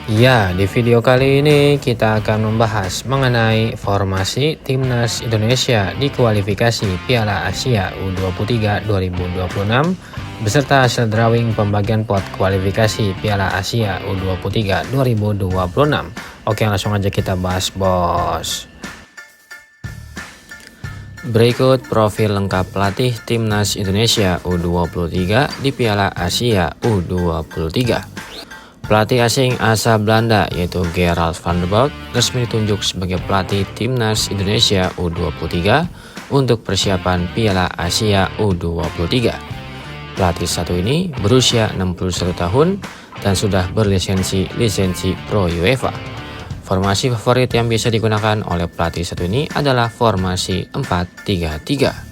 Ya, di video kali ini kita akan membahas mengenai formasi Timnas Indonesia di kualifikasi Piala Asia U23 2026 beserta hasil drawing pembagian pot kualifikasi Piala Asia U23 2026. Oke, langsung aja kita bahas, bos. Berikut profil lengkap pelatih Timnas Indonesia U23 di Piala Asia U23. Pelatih asing asal Belanda yaitu Gerald van der Belt resmi ditunjuk sebagai pelatih Timnas Indonesia U23 untuk persiapan Piala Asia U23. Pelatih satu ini berusia 61 tahun dan sudah berlisensi Pro UEFA. Formasi favorit yang bisa digunakan oleh pelatih satu ini adalah formasi 4-3-3.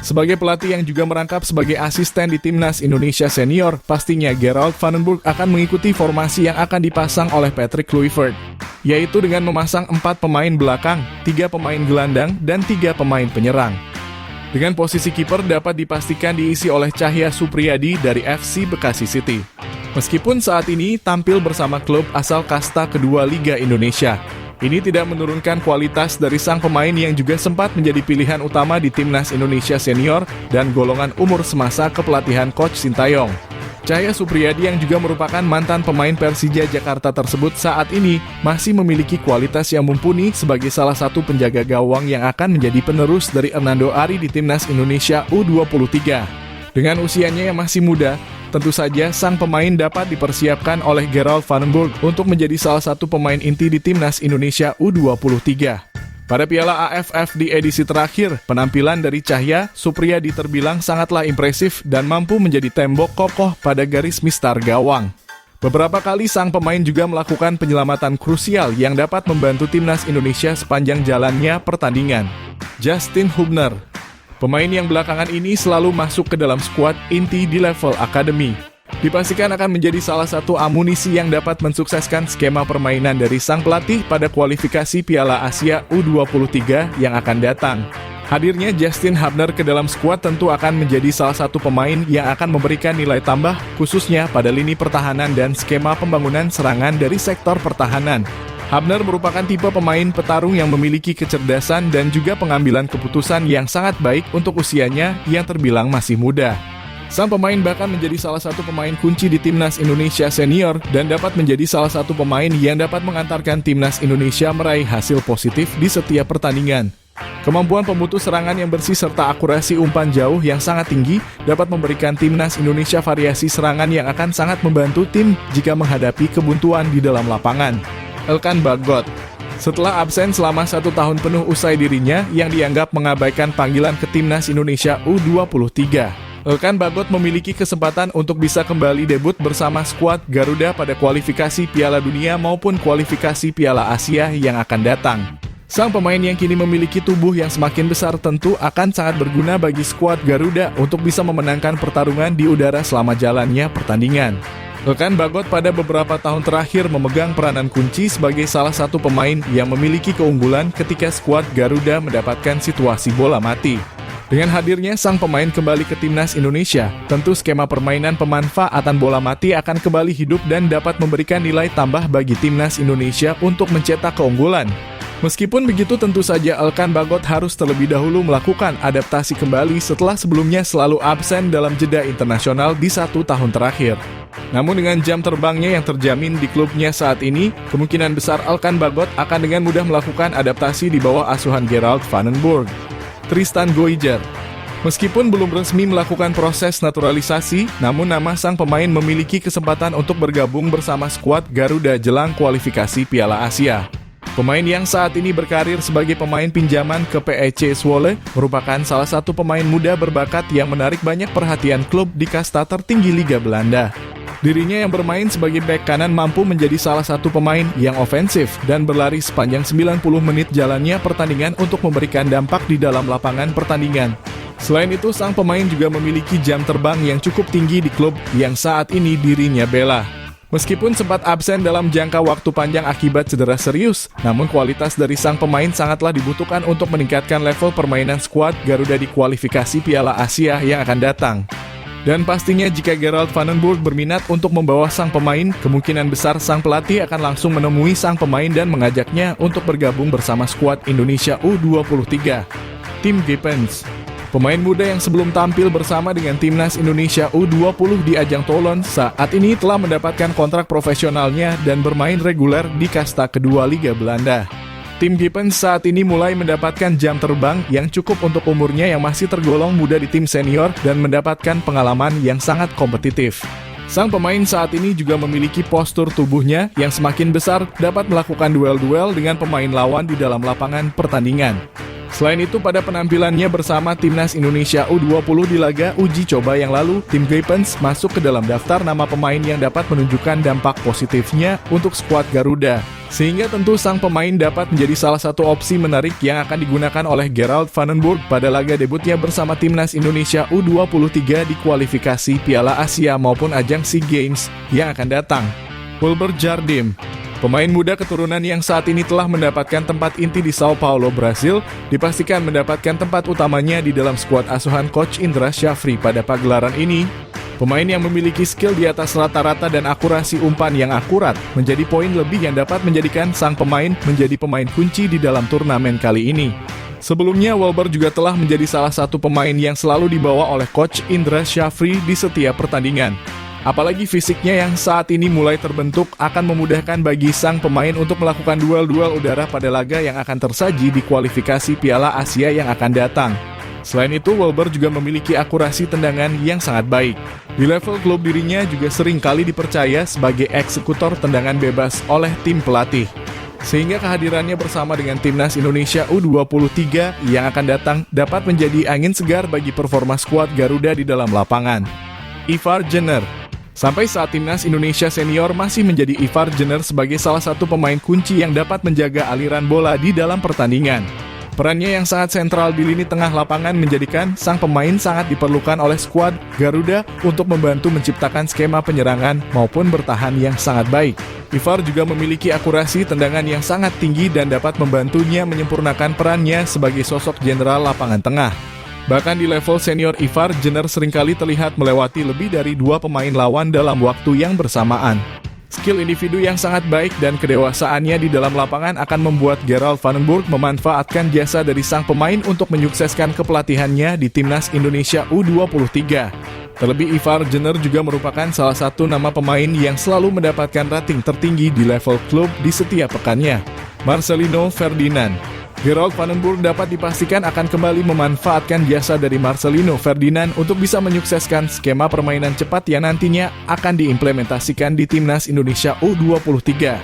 Sebagai pelatih yang juga merangkap sebagai asisten di Timnas Indonesia Senior, pastinya Gerald van den Berg akan mengikuti formasi yang akan dipasang oleh Patrick Kluivert, yaitu dengan memasang 4 pemain belakang, 3 pemain gelandang, dan 3 pemain penyerang. Dengan posisi kiper dapat dipastikan diisi oleh Cahya Supriyadi dari FC Bekasi City. Meskipun saat ini tampil bersama klub asal kasta kedua Liga Indonesia, ini tidak menurunkan kualitas dari sang pemain yang juga sempat menjadi pilihan utama di Timnas Indonesia Senior dan golongan umur semasa kepelatihan Coach Sintayong. Cahya Supriyadi yang juga merupakan mantan pemain Persija Jakarta tersebut saat ini masih memiliki kualitas yang mumpuni sebagai salah satu penjaga gawang yang akan menjadi penerus dari Hernando Ari di Timnas Indonesia U23. Dengan usianya yang masih muda, tentu saja sang pemain dapat dipersiapkan oleh Gerald van den Berg untuk menjadi salah satu pemain inti di Timnas Indonesia U23. Pada Piala AFF di edisi terakhir, penampilan dari Cahya Supriyadi terbilang sangatlah impresif dan mampu menjadi tembok kokoh pada garis mistar gawang. Beberapa kali sang pemain juga melakukan penyelamatan krusial yang dapat membantu Timnas Indonesia sepanjang jalannya pertandingan. Justin Hubner, pemain yang belakangan ini selalu masuk ke dalam skuad inti di level akademi, dipastikan akan menjadi salah satu amunisi yang dapat mensukseskan skema permainan dari sang pelatih pada kualifikasi Piala Asia U23 yang akan datang. Hadirnya Justin Hubner ke dalam skuad tentu akan menjadi salah satu pemain yang akan memberikan nilai tambah khususnya pada lini pertahanan dan skema pembangunan serangan dari sektor pertahanan. Hubner merupakan tipe pemain petarung yang memiliki kecerdasan dan juga pengambilan keputusan yang sangat baik untuk usianya yang terbilang masih muda. Sang pemain bahkan menjadi salah satu pemain kunci di Timnas Indonesia Senior dan dapat menjadi salah satu pemain yang dapat mengantarkan Timnas Indonesia meraih hasil positif di setiap pertandingan. Kemampuan pemutus serangan yang bersih serta akurasi umpan jauh yang sangat tinggi dapat memberikan Timnas Indonesia variasi serangan yang akan sangat membantu tim jika menghadapi kebuntuan di dalam lapangan. Elkan Bagot, setelah absen selama 1 tahun penuh usai dirinya yang dianggap mengabaikan panggilan ke Timnas Indonesia U23. Elkan Bagot memiliki kesempatan untuk bisa kembali debut bersama skuad Garuda pada kualifikasi Piala Dunia maupun kualifikasi Piala Asia yang akan datang. Sang pemain yang kini memiliki tubuh yang semakin besar tentu akan sangat berguna bagi skuad Garuda untuk bisa memenangkan pertarungan di udara selama jalannya pertandingan. Elkan Bagot pada beberapa tahun terakhir memegang peranan kunci sebagai salah satu pemain yang memiliki keunggulan ketika skuad Garuda mendapatkan situasi bola mati. Dengan hadirnya sang pemain kembali ke Timnas Indonesia, tentu skema permainan pemanfaatan bola mati akan kembali hidup dan dapat memberikan nilai tambah bagi Timnas Indonesia untuk mencetak keunggulan. Meskipun begitu, tentu saja Elkan Bagot harus terlebih dahulu melakukan adaptasi kembali setelah sebelumnya selalu absen dalam jeda internasional di 1 tahun terakhir. Namun dengan jam terbangnya yang terjamin di klubnya saat ini, kemungkinan besar Elkan Bagot akan dengan mudah melakukan adaptasi di bawah asuhan Gerald van den Berg. Tristan Goijer, meskipun belum resmi melakukan proses naturalisasi, namun nama sang pemain memiliki kesempatan untuk bergabung bersama skuad Garuda jelang kualifikasi Piala Asia. Pemain yang saat ini berkarir sebagai pemain pinjaman ke PEC Zwolle merupakan salah satu pemain muda berbakat yang menarik banyak perhatian klub di kasta tertinggi Liga Belanda. Dirinya yang bermain sebagai bek kanan mampu menjadi salah satu pemain yang ofensif dan berlari sepanjang 90 menit jalannya pertandingan untuk memberikan dampak di dalam lapangan pertandingan. Selain itu, sang pemain juga memiliki jam terbang yang cukup tinggi di klub yang saat ini dirinya bela. Meskipun sempat absen dalam jangka waktu panjang akibat cedera serius, namun kualitas dari sang pemain sangatlah dibutuhkan untuk meningkatkan level permainan skuad Garuda di kualifikasi Piala Asia yang akan datang. Dan pastinya jika Gerald Van den Burg berminat untuk membawa sang pemain, kemungkinan besar sang pelatih akan langsung menemui sang pemain dan mengajaknya untuk bergabung bersama skuad Indonesia U23. Tim Gibbons, pemain muda yang sebelum tampil bersama dengan timnas Indonesia U20 di ajang Toulon, saat ini telah mendapatkan kontrak profesionalnya dan bermain reguler di kasta kedua Liga Belanda. Tim Gibbons saat ini mulai mendapatkan jam terbang yang cukup untuk umurnya yang masih tergolong muda di tim senior dan mendapatkan pengalaman yang sangat kompetitif. Sang pemain saat ini juga memiliki postur tubuhnya yang semakin besar dapat melakukan duel-duel dengan pemain lawan di dalam lapangan pertandingan. Selain itu, pada penampilannya bersama Timnas Indonesia U20 di laga uji coba yang lalu, tim Gibbons masuk ke dalam daftar nama pemain yang dapat menunjukkan dampak positifnya untuk skuad Garuda. Sehingga tentu sang pemain dapat menjadi salah satu opsi menarik yang akan digunakan oleh Gerald Van den Burg pada laga debutnya bersama Timnas Indonesia U23 di kualifikasi Piala Asia maupun ajang SEA Games yang akan datang. Wilber Jardim, pemain muda keturunan yang saat ini telah mendapatkan tempat inti di Sao Paulo, Brasil, dipastikan mendapatkan tempat utamanya di dalam skuad asuhan Coach Indra Syafri pada pagelaran ini. Pemain yang memiliki skill di atas rata-rata dan akurasi umpan yang akurat menjadi poin lebih yang dapat menjadikan sang pemain menjadi pemain kunci di dalam turnamen kali ini. Sebelumnya, Wilber juga telah menjadi salah satu pemain yang selalu dibawa oleh Coach Indra Syafri di setiap pertandingan. Apalagi fisiknya yang saat ini mulai terbentuk akan memudahkan bagi sang pemain untuk melakukan duel-duel udara pada laga yang akan tersaji di kualifikasi Piala Asia yang akan datang. Selain itu, Wilber juga memiliki akurasi tendangan yang sangat baik. Di level klub dirinya juga sering kali dipercaya sebagai eksekutor tendangan bebas oleh tim pelatih. Sehingga kehadirannya bersama dengan Timnas Indonesia U23 yang akan datang dapat menjadi angin segar bagi performa skuad Garuda di dalam lapangan. Ivar Jenner, sampai saat Timnas Indonesia Senior masih menjadi Ivar Jenner sebagai salah satu pemain kunci yang dapat menjaga aliran bola di dalam pertandingan. Perannya yang sangat sentral di lini tengah lapangan menjadikan sang pemain sangat diperlukan oleh skuad Garuda untuk membantu menciptakan skema penyerangan maupun bertahan yang sangat baik. Ivar juga memiliki akurasi tendangan yang sangat tinggi dan dapat membantunya menyempurnakan perannya sebagai sosok jenderal lapangan tengah. Bahkan di level senior, Ivar Jenner seringkali terlihat melewati lebih dari 2 pemain lawan dalam waktu yang bersamaan. Skill individu yang sangat baik dan kedewasaannya di dalam lapangan akan membuat Gerald Van den Burg memanfaatkan jasa dari sang pemain untuk menyukseskan kepelatihannya di Timnas Indonesia U23. Terlebih, Ivar Jenner juga merupakan salah satu nama pemain yang selalu mendapatkan rating tertinggi di level klub di setiap pekannya. Marcelino Ferdinand, Gerald Van den Burg dapat dipastikan akan kembali memanfaatkan jasa dari Marcelino Ferdinand untuk bisa menyukseskan skema permainan cepat yang nantinya akan diimplementasikan di Timnas Indonesia U23.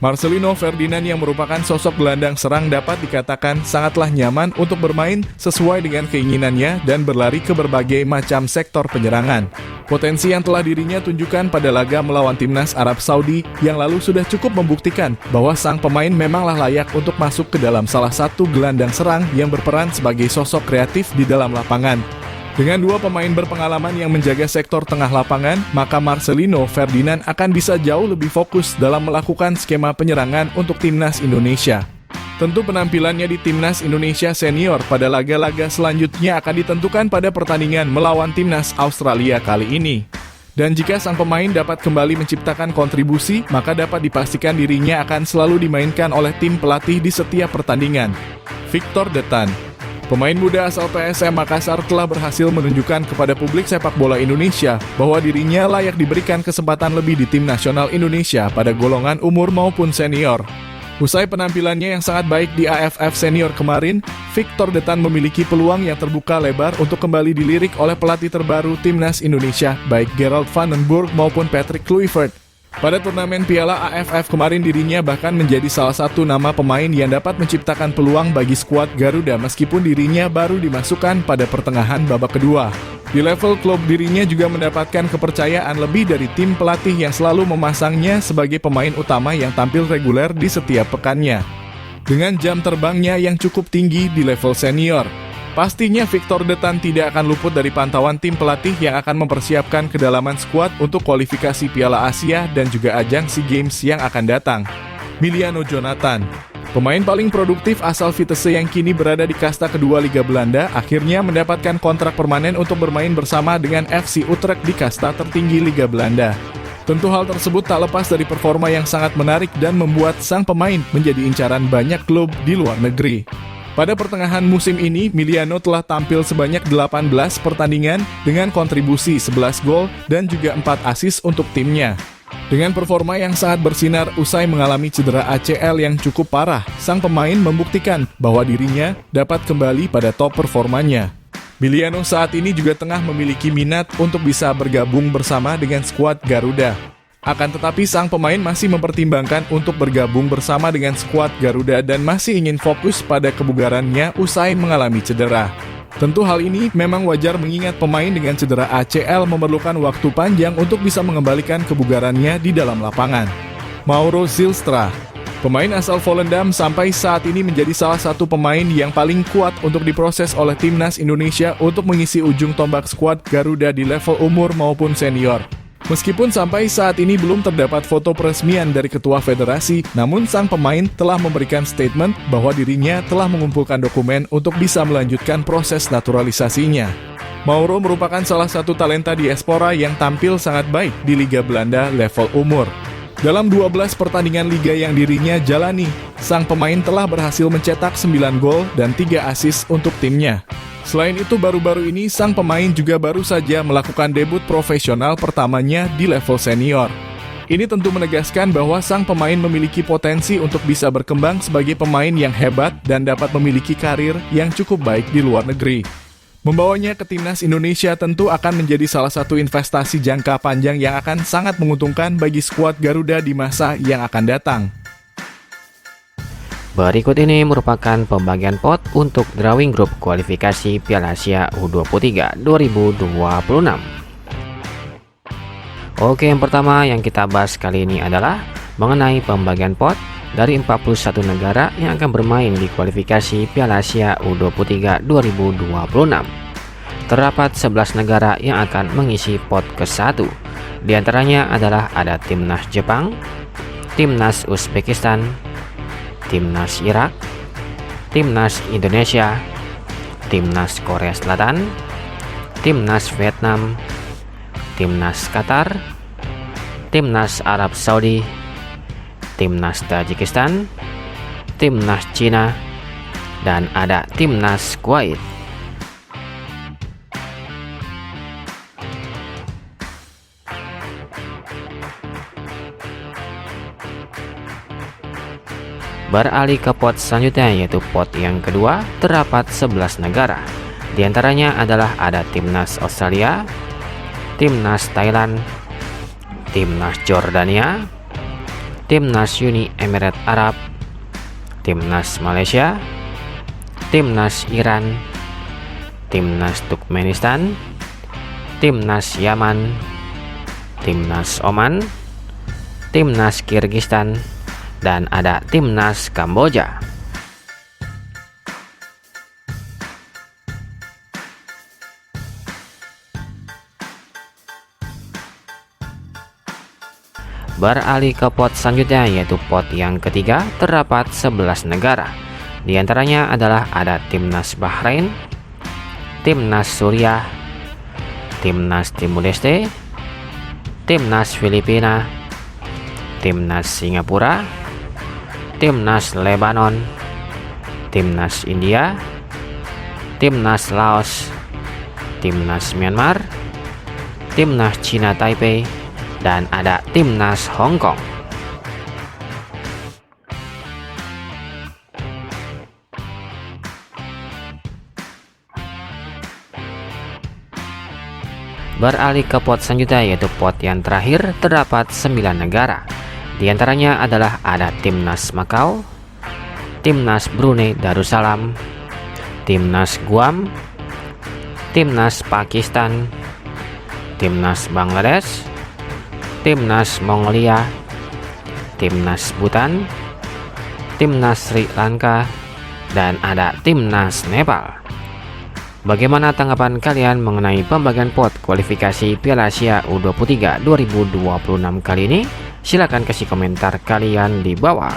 Marcelino Ferdinand yang merupakan sosok gelandang serang dapat dikatakan sangatlah nyaman untuk bermain sesuai dengan keinginannya dan berlari ke berbagai macam sektor penyerangan. Potensi yang telah dirinya tunjukkan pada laga melawan Timnas Arab Saudi yang lalu sudah cukup membuktikan bahwa sang pemain memanglah layak untuk masuk ke dalam salah satu gelandang serang yang berperan sebagai sosok kreatif di dalam lapangan. Dengan 2 pemain berpengalaman yang menjaga sektor tengah lapangan, maka Marcelino Ferdinand akan bisa jauh lebih fokus dalam melakukan skema penyerangan untuk Timnas Indonesia. Tentu penampilannya di Timnas Indonesia Senior pada laga-laga selanjutnya akan ditentukan pada pertandingan melawan Timnas Australia kali ini. Dan jika sang pemain dapat kembali menciptakan kontribusi, maka dapat dipastikan dirinya akan selalu dimainkan oleh tim pelatih di setiap pertandingan. Victor Detan, pemain muda asal PSM Makassar, telah berhasil menunjukkan kepada publik sepak bola Indonesia bahwa dirinya layak diberikan kesempatan lebih di tim nasional Indonesia pada golongan umur maupun senior. Usai penampilannya yang sangat baik di AFF Senior kemarin, Victor Detan memiliki peluang yang terbuka lebar untuk kembali dilirik oleh pelatih terbaru Timnas Indonesia, baik Gerald Van den Burg maupun Patrick Kluivert. Pada turnamen Piala AFF kemarin, dirinya bahkan menjadi salah satu nama pemain yang dapat menciptakan peluang bagi skuad Garuda meskipun dirinya baru dimasukkan pada pertengahan babak kedua. Di level klub, dirinya juga mendapatkan kepercayaan lebih dari tim pelatih yang selalu memasangnya sebagai pemain utama yang tampil reguler di setiap pekannya. Dengan jam terbangnya yang cukup tinggi di level senior, pastinya Victor Detan tidak akan luput dari pantauan tim pelatih yang akan mempersiapkan kedalaman skuad untuk kualifikasi Piala Asia dan juga ajang SEA Games yang akan datang. Miliano Jonathan, Pemain paling produktif asal Vitesse yang kini berada di kasta kedua Liga Belanda akhirnya mendapatkan kontrak permanen untuk bermain bersama dengan FC Utrecht di kasta tertinggi Liga Belanda. Tentu hal tersebut tak lepas dari performa yang sangat menarik dan membuat sang pemain menjadi incaran banyak klub di luar negeri. Pada pertengahan musim ini, Miliano telah tampil sebanyak 18 pertandingan dengan kontribusi 11 gol dan juga 4 assist untuk timnya. Dengan performa yang sangat bersinar usai mengalami cedera ACL yang cukup parah, sang pemain membuktikan bahwa dirinya dapat kembali pada top performanya. Miliano saat ini juga tengah memiliki minat untuk bisa bergabung bersama dengan skuad Garuda. Akan tetapi sang pemain masih mempertimbangkan untuk bergabung bersama dengan skuad Garuda dan masih ingin fokus pada kebugarannya usai mengalami cedera. Tentu hal ini memang wajar mengingat pemain dengan cedera ACL memerlukan waktu panjang untuk bisa mengembalikan kebugarannya di dalam lapangan. Mauro Zylstra, pemain asal Volendam sampai saat ini menjadi salah satu pemain yang paling kuat untuk diproses oleh Timnas Indonesia untuk mengisi ujung tombak skuad Garuda di level umur maupun senior. Meskipun sampai saat ini belum terdapat foto peresmian dari ketua federasi, namun sang pemain telah memberikan statement bahwa dirinya telah mengumpulkan dokumen untuk bisa melanjutkan proses naturalisasinya. Mauro merupakan salah satu talenta diaspora yang tampil sangat baik di Liga Belanda level umur. Dalam 12 pertandingan liga yang dirinya jalani, sang pemain telah berhasil mencetak 9 gol dan 3 assist untuk timnya. Selain itu, baru-baru ini sang pemain juga baru saja melakukan debut profesional pertamanya di level senior. Ini tentu menegaskan bahwa sang pemain memiliki potensi untuk bisa berkembang sebagai pemain yang hebat dan dapat memiliki karir yang cukup baik di luar negeri. Membawanya ke Timnas Indonesia tentu akan menjadi salah satu investasi jangka panjang yang akan sangat menguntungkan bagi skuad Garuda di masa yang akan datang. Berikut ini merupakan pembagian pot untuk drawing grup kualifikasi Piala Asia U23 2026. Oke, yang pertama yang kita bahas kali ini adalah mengenai pembagian pot dari 41 negara yang akan bermain di kualifikasi Piala Asia U23 2026. Terdapat 11 negara yang akan mengisi pot ke-1. Di antaranya adalah ada Timnas Jepang, Timnas Uzbekistan, Timnas Irak, Timnas Indonesia, Timnas Korea Selatan, Timnas Vietnam, Timnas Qatar, Timnas Arab Saudi, Timnas Tajikistan, Timnas Cina, dan ada Timnas Kuwait. Beralih ke pot selanjutnya, yaitu pot yang kedua, terdapat 11 negara. Di antaranya adalah ada Timnas Australia, Timnas Thailand, Timnas Jordania, Timnas Uni Emirat Arab, Timnas Malaysia, Timnas Iran, Timnas Turkmenistan, Timnas Yaman, Timnas Oman, Timnas Kirgistan, dan ada Timnas Kamboja. Beralih ke pot selanjutnya, yaitu pot yang ketiga, terdapat 11 negara. Di antaranya adalah ada Timnas Bahrain, Timnas Suriah, Timnas Timur Leste, Timnas Filipina, Timnas Singapura, Timnas Lebanon, Timnas India, Timnas Laos, Timnas Myanmar, Timnas Cina Taipei, dan ada Timnas Hong Kong. Beralih ke pot selanjutnya, yaitu pot yang terakhir, terdapat 9 negara. Di antaranya adalah ada Timnas Makau, Timnas Brunei Darussalam, Timnas Guam, Timnas Pakistan, Timnas Bangladesh, Timnas Mongolia, Timnas Bhutan, Timnas Sri Lanka, dan ada Timnas Nepal. Bagaimana tanggapan kalian mengenai pembagian pot kualifikasi Piala Asia U23 2026 kali ini? Silahkan kasih komentar kalian di bawah.